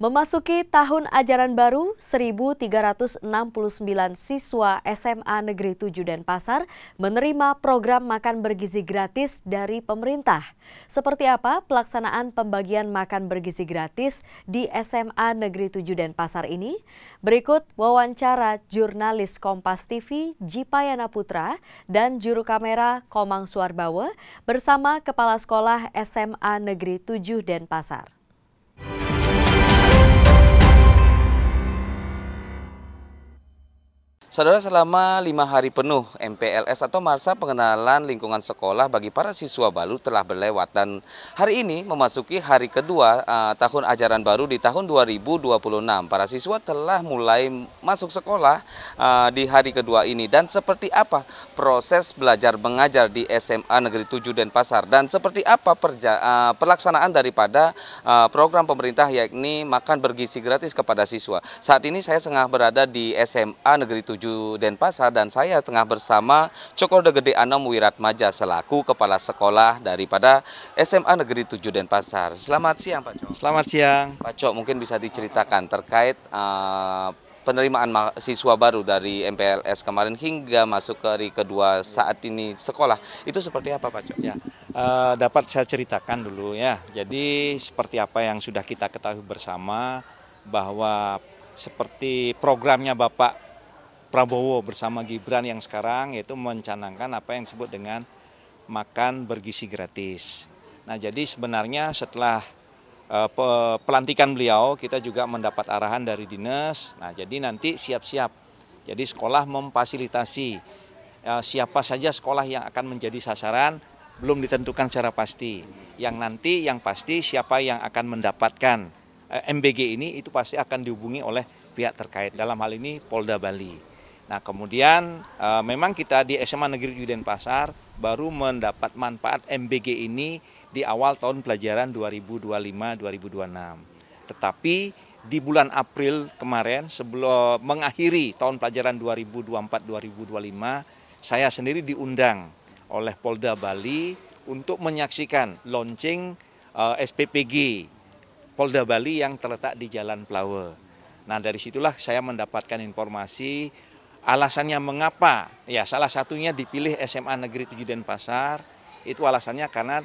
Memasuki tahun ajaran baru, 1.369 siswa SMA Negeri 7 Denpasar menerima program makan bergizi gratis dari pemerintah. Seperti apa pelaksanaan pembagian makan bergizi gratis di SMA Negeri 7 Denpasar ini? Berikut wawancara jurnalis Kompas TV Jipayana Putra dan juru kamera Komang Suarbawa bersama Kepala Sekolah SMA Negeri 7 Denpasar. Saudara, selama 5 hari penuh, MPLS atau Masa Pengenalan Lingkungan Sekolah bagi para siswa baru telah berlewat. Dan hari ini memasuki hari kedua tahun ajaran baru di tahun 2026. Para siswa telah mulai masuk sekolah di hari kedua ini. Dan seperti apa proses belajar mengajar di SMA Negeri 7 Denpasar. Dan seperti apa pelaksanaan daripada program pemerintah yakni makan bergizi gratis kepada siswa. Saat ini saya tengah berada di SMA Negeri 7 Denpasar dan saya tengah bersama Cokorda Gede Anom Wiratmaja selaku Kepala Sekolah daripada SMA Negeri 7 Denpasar. Selamat siang Pak Cok. Selamat siang. Pak Cok, mungkin bisa diceritakan terkait penerimaan siswa baru dari MPLS kemarin hingga masuk ke hari kedua saat ini sekolah. Itu seperti apa Pak Cok? Ya, dapat saya ceritakan dulu ya. Jadi seperti apa yang sudah kita ketahui bersama bahwa seperti programnya Bapak Prabowo bersama Gibran yang sekarang yaitu mencanangkan apa yang disebut dengan makan bergizi gratis. Nah, jadi sebenarnya setelah pelantikan beliau kita juga mendapat arahan dari dinas. Nah, jadi nanti siap-siap. Jadi sekolah memfasilitasi siapa saja sekolah yang akan menjadi sasaran belum ditentukan secara pasti. Yang pasti siapa yang akan mendapatkan MBG ini itu pasti akan dihubungi oleh pihak terkait. Dalam hal ini Polda Bali. Nah, kemudian memang kita di SMA Negeri 7 Denpasar baru mendapat manfaat MBG ini di awal tahun pelajaran 2025-2026. Tetapi di bulan April kemarin sebelum mengakhiri tahun pelajaran 2024-2025, saya sendiri diundang oleh Polda Bali untuk menyaksikan launching SPPG Polda Bali yang terletak di Jalan Plawe. Nah, dari situlah saya mendapatkan informasi alasannya mengapa, ya salah satunya dipilih SMA Negeri 7 Denpasar, itu alasannya karena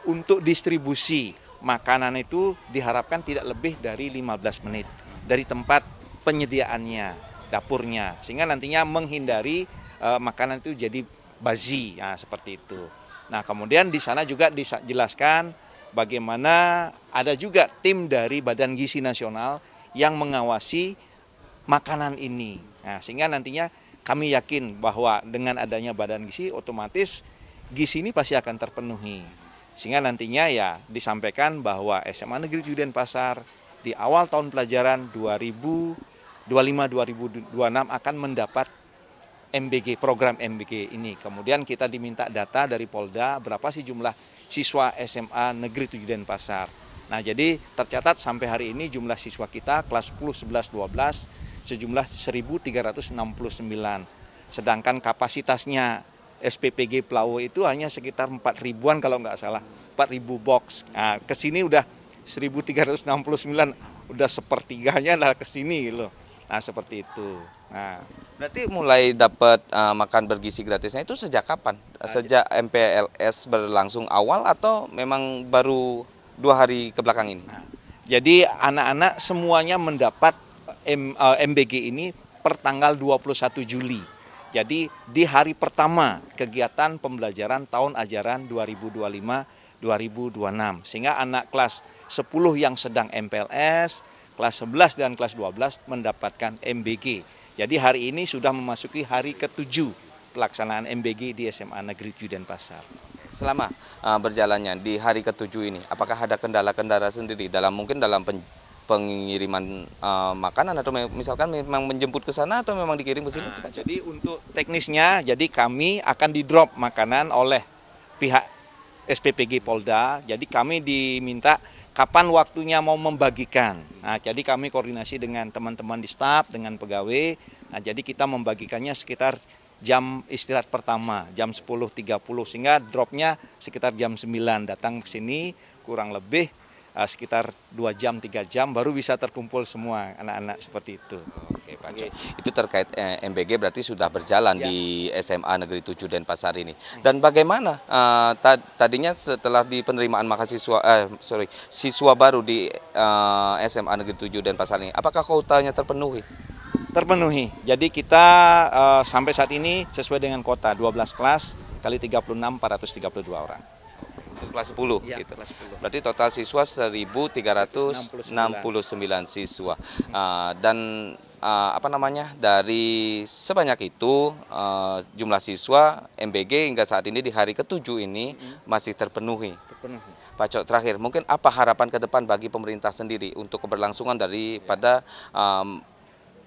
untuk distribusi makanan itu diharapkan tidak lebih dari 15 menit dari tempat penyediaannya, dapurnya, sehingga nantinya menghindari makanan itu jadi bazi, ya, seperti itu. Nah, kemudian di sana juga dijelaskan bagaimana ada juga tim dari Badan Gizi Nasional yang mengawasi makanan ini. Nah, sehingga nantinya kami yakin bahwa dengan adanya Badan Gizi otomatis gizi ini pasti akan terpenuhi. Sehingga nantinya ya disampaikan bahwa SMA Negeri 7 Denpasar di awal tahun pelajaran 2025-2026 akan mendapat MBG, program MBG ini. Kemudian kita diminta data dari Polda berapa sih jumlah siswa SMA Negeri 7 Denpasar. Nah, jadi tercatat sampai hari ini jumlah siswa kita kelas 10, 11, 12 sejumlah 1.369. Sedangkan kapasitasnya SPPG Plawe itu hanya sekitar 4.000-an kalau nggak salah, 4.000 box. Nah, ke sini udah 1.369, udah sepertiganya lah ke sini loh. Nah, seperti itu. Nah, berarti mulai dapat makan bergizi gratisnya itu sejak kapan? Sejak MPLS berlangsung awal atau memang baru 2 hari ke belakang ini? Nah, jadi anak-anak semuanya mendapat MBG ini per tanggal 21 Juli. Jadi di hari pertama kegiatan pembelajaran tahun ajaran 2025-2026. Sehingga anak kelas 10 yang sedang MPLS, kelas 11 dan kelas 12 mendapatkan MBG. Jadi hari ini sudah memasuki hari ke-7 pelaksanaan MBG di SMA Negeri 7 Denpasar. Selama berjalannya di hari ke-7 ini, apakah ada kendala-kendala sendiri dalam pengiriman makanan atau misalkan memang menjemput ke sana atau memang dikirim ke sini? Nah, jadi untuk teknisnya, jadi kami akan di-drop makanan oleh pihak SPPG Polda. Jadi kami diminta kapan waktunya mau membagikan. Nah, jadi kami koordinasi dengan teman-teman di staf, dengan pegawai. Nah, jadi kita membagikannya sekitar jam istirahat pertama, jam 10.30, sehingga dropnya sekitar jam 9 datang ke sini kurang lebih sekitar 2 jam 3 jam baru bisa terkumpul semua anak-anak seperti itu. Oke, Pak Jo. Itu terkait MBG berarti sudah berjalan Ya. di SMA Negeri 7 Denpasar ini. Dan bagaimana tadinya setelah di penerimaan siswa baru di SMA Negeri 7 Denpasar ini, apakah kuotanya terpenuhi? Terpenuhi. Jadi kita sampai saat ini sesuai dengan kuota 12 kelas kali 36 432 orang. Untuk kelas 10 Ya, gitu. kelas 10. Berarti total siswa 1.369 siswa. Dan dari sebanyak itu jumlah siswa MBG hingga saat ini di hari ke-7 ini masih terpenuhi. Terpenuhi. Pak Cok, terakhir mungkin apa harapan ke depan bagi pemerintah sendiri untuk keberlangsungan daripada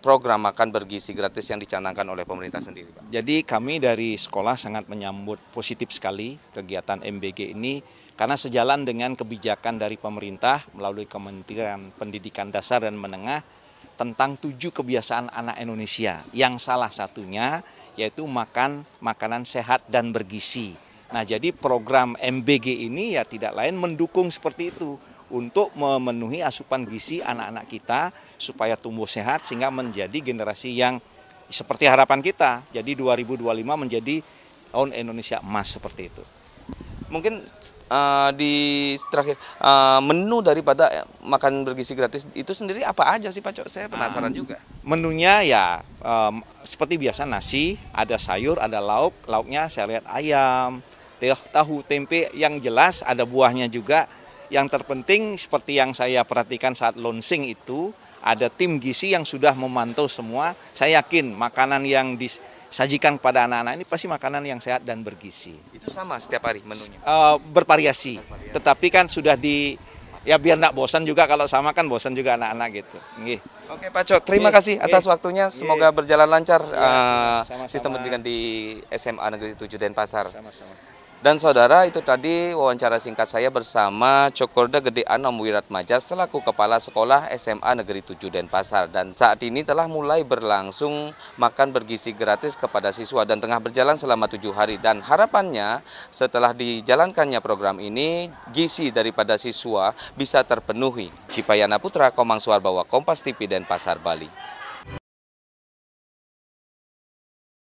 program makan bergizi gratis yang dicanangkan oleh pemerintah sendiri, Pak? Jadi kami dari sekolah sangat menyambut positif sekali kegiatan MBG ini karena sejalan dengan kebijakan dari pemerintah melalui Kementerian Pendidikan Dasar dan Menengah tentang 7 kebiasaan anak Indonesia yang salah satunya yaitu makan makanan sehat dan bergizi. Nah, jadi program MBG ini ya tidak lain mendukung seperti itu untuk memenuhi asupan gizi anak-anak kita supaya tumbuh sehat sehingga menjadi generasi yang seperti harapan kita. Jadi 2025 menjadi tahun Indonesia emas seperti itu. Mungkin di terakhir menu daripada makan bergizi gratis itu sendiri apa aja sih, Pak Cok? Saya penasaran juga. Menunya ya seperti biasa nasi, ada sayur, ada lauk. Lauknya saya lihat ayam, tahu, tempe, yang jelas ada buahnya juga. Yang terpenting seperti yang saya perhatikan saat launching itu, ada tim gizi yang sudah memantau semua. Saya yakin makanan yang disajikan kepada anak-anak ini pasti makanan yang sehat dan bergizi. Itu sama setiap hari menunya? Bervariasi, tetapi kan sudah ya biar nggak bosan juga, kalau sama kan bosan juga anak-anak gitu. Nggih. Oke Pak Cok, terima kasih atas waktunya. Semoga berjalan lancar sama-sama. sistem pendidikan di SMA Negeri 7 Denpasar. Sama-sama. Dan saudara, itu tadi wawancara singkat saya bersama Cokorda Gede Anom Wiratmaja selaku Kepala Sekolah SMA Negeri 7 Denpasar. Dan saat ini telah mulai berlangsung makan bergizi gratis kepada siswa dan tengah berjalan selama 7 hari. Dan harapannya setelah dijalankannya program ini, gizi daripada siswa bisa terpenuhi. Cipayana Putra, Komang Suarbawa, Kompas TV, Denpasar, Bali.